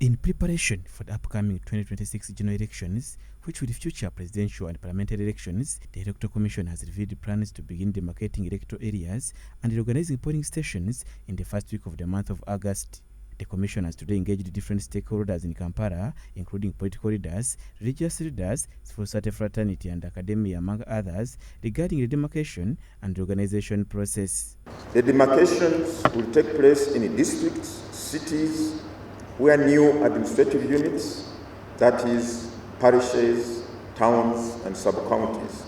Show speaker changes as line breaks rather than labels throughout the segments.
In preparation for the upcoming 2026 general elections, which will feature presidential and parliamentary elections, the Electoral Commission has revealed plans to begin demarcating electoral areas and reorganizing polling stations in the first week of the month of August. The Commission has today engaged different stakeholders in Kampala, including political leaders, religious leaders, civil society fraternity and academia, among others, regarding the demarcation and reorganization process.
The demarcations will take place in districts, cities, where new administrative units, that is, parishes, towns, and sub-counties,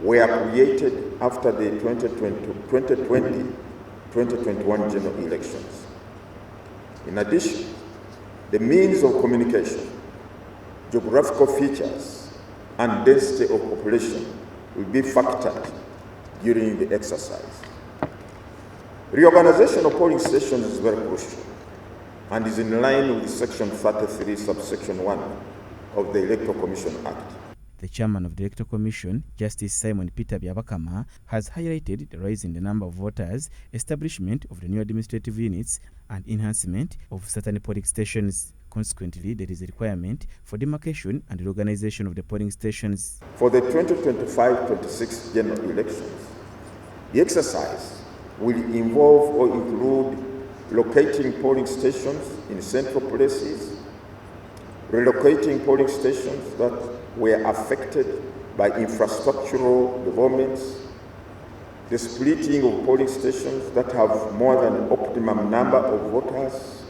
were created after the 2020-2021 general elections. In addition, the means of communication, geographical features, and density of population will be factored during the exercise. Reorganization of polling stations is very crucial and is in line with Section 33, subsection 1 of the Electoral Commission Act.
The chairman of the Electoral Commission, Justice Simon Peter Byabakama, has highlighted the rise in the number of voters, establishment of the new administrative units, and enhancement of certain polling stations. Consequently, there is a requirement for demarcation and reorganization of the polling stations.
For the 2025-26 general elections, the exercise will involve or include locating polling stations in central places, relocating polling stations that were affected by infrastructural developments, the splitting of polling stations that have more than an optimum number of voters,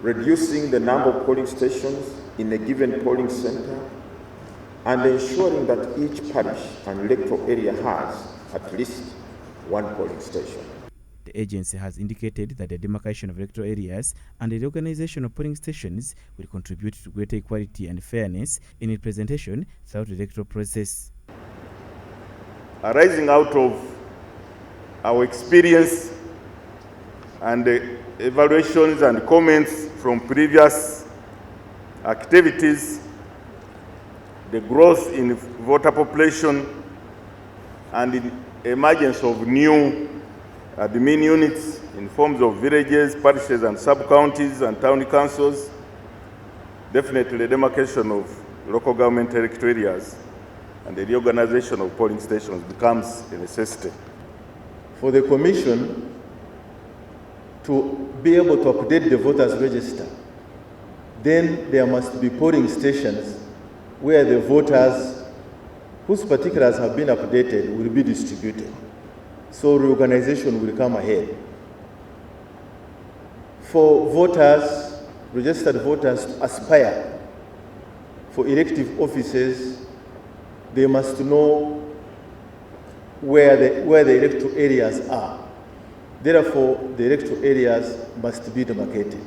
reducing the number of polling stations in a given polling center, and ensuring that each parish and electoral area has at least one polling station.
The agency has indicated that the demarcation of electoral areas and the reorganization of polling stations will contribute to greater equality and fairness in its presentation throughout the electoral process.
Arising out of our experience and the evaluations and comments from previous activities, the growth in voter population, and the emergence of new admin units in forms of villages, parishes, and sub-counties and town councils, definitely the demarcation of local government electoral areas and the reorganization of polling stations becomes a necessity.
For the Commission to be able to update the voters register, then there must be polling stations where the voters whose particulars have been updated will be distributed. So reorganization will come ahead. For voters, registered voters to aspire for elective offices, they must know where the electoral areas are. Therefore, the electoral areas must be demarcated.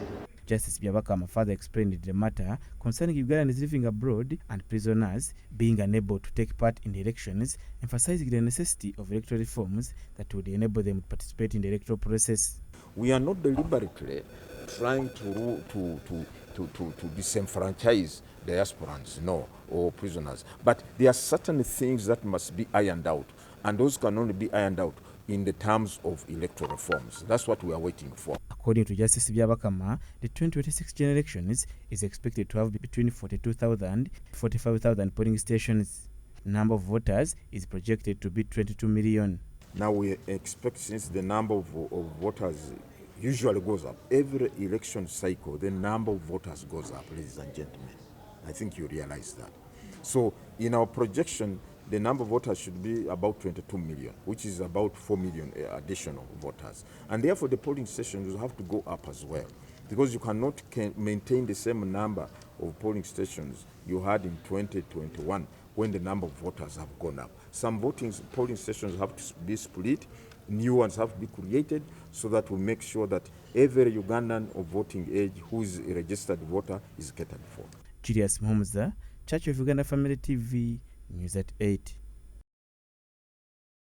Justice Byabakama further explained the matter concerning Ugandans living abroad and prisoners being unable to take part in the elections, emphasizing the necessity of electoral reforms that would enable them to participate in the electoral process.
We are not deliberately trying to disenfranchise diasporans, no, or prisoners. But there are certain things that must be ironed out, and those can only be ironed out in the terms of electoral reforms. That's what we are waiting for.
According to Justice Byabakama, the 2026 general elections is expected to have between 42,000 and 45,000 polling stations. The number of voters is projected to be 22 million.
Now we expect, since the number of voters usually goes up, every election cycle, the number of voters goes up, ladies and gentlemen. I think you realize that. So in our projection, the number of voters should be about 22 million, which is about 4 million additional voters. And therefore, the polling stations will have to go up as well, because you cannot maintain the same number of polling stations you had in 2021 when the number of voters have gone up. Some polling stations have to be split, new ones have to be created, so that we make sure that every Ugandan of voting age who is a registered voter is catered for.
Julius Muhumuza, Church of Uganda Family TV, News at 8.